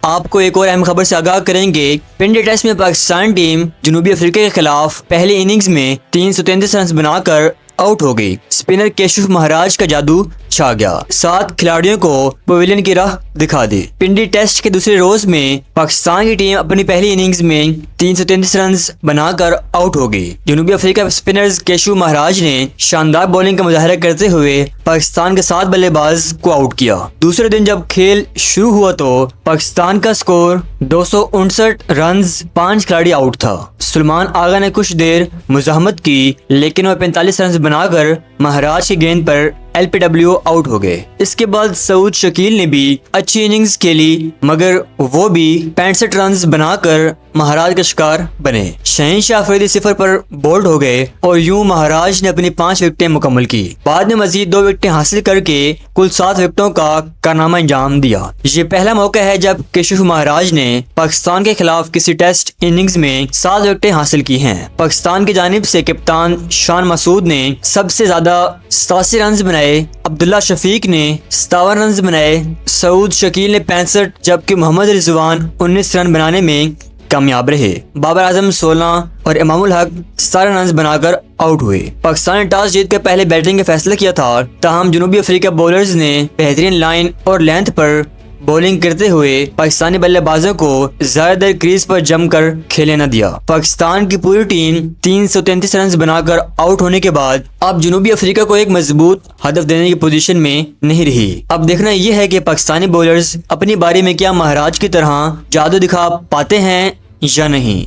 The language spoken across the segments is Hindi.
आपको एक और अहम खबर से आगाह करेंगे। पिंडी टेस्ट में पाकिस्तान टीम जनूबी अफ्रीका के खिलाफ पहली इनिंग्स में 333 रन बनाकर आउट हो गई। स्पिनर केशव महाराज का जादू छा गया, 7 खिलाड़ियों को पवेलियन की राह दिखा दी। पिंडी टेस्ट के दूसरे रोज में पाकिस्तान की टीम अपनी पहली इनिंग्स में 333 रन बनाकर आउट हो गई। जनूबी अफ्रीका स्पिनर्स केशव महाराज ने शानदार बॉलिंग का मुजाहरा करते हुए पाकिस्तान के 7 बल्लेबाज को आउट किया। दूसरे दिन जब खेल शुरू हुआ तो पाकिस्तान का स्कोर 259 रन, 5 खिलाड़ी आउट था। सलमान आगा ने कुछ देर मुजाहमत की, लेकिन वह 45 रन बनाकर महाराज की गेंद पर LPW आउट हो गए। इसके बाद सऊद शकील ने भी अच्छी इनिंग्स खेली, मगर वो भी 65 रन बनाकर महाराज का शिकार बने। शहनशाह अफरीदी 0 पर बोल्ड हो गए और यूं महाराज ने अपनी 5 विकेटें मुकम्मल की। बाद में मजीद 2 विकेटें हासिल करके कुल 7 विकेटों का कारनामा अंजाम दिया। ये पहला मौका है जब केशव महाराज ने पाकिस्तान के खिलाफ किसी टेस्ट इनिंग्स में 7 विकेटें हासिल की हैं। पाकिस्तान की जानिब से कप्तान शान मसूद ने सबसे ज्यादा 87 रन बनाए, अब्दुल्ला शफीक ने 57 रन बनाए, सऊद शकील ने 65 जबकि मोहम्मद रिजवान 19 रन बनाने में कामयाब रहे। बाबर आजम 16 और इमामुल हक 17 रन बनाकर आउट हुए। पाकिस्तान ने टॉस जीत कर पहले बैटिंग का फैसला किया था, ताहम जनूबी अफ्रीका बॉलर्स ने बेहतरीन लाइन और लेंथ पर बॉलिंग करते हुए पाकिस्तानी बल्लेबाजों को ज्यादा देर क्रीज पर जमकर खेलने न दिया। पाकिस्तान की पूरी टीम 333 रन बनाकर आउट होने के बाद अब जनूबी अफ्रीका को एक मजबूत हदफ देने की पोजीशन में नहीं रही। अब देखना यह है कि पाकिस्तानी बॉलर्स अपनी बारी में क्या महाराज की तरह जादू दिखा पाते हैं या नहीं।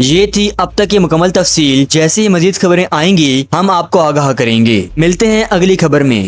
ये थी अब तक की मुकम्मल तफसील। जैसे ही मजीद खबरें आएंगी हम आपको आगाह करेंगे। मिलते हैं अगली खबर में।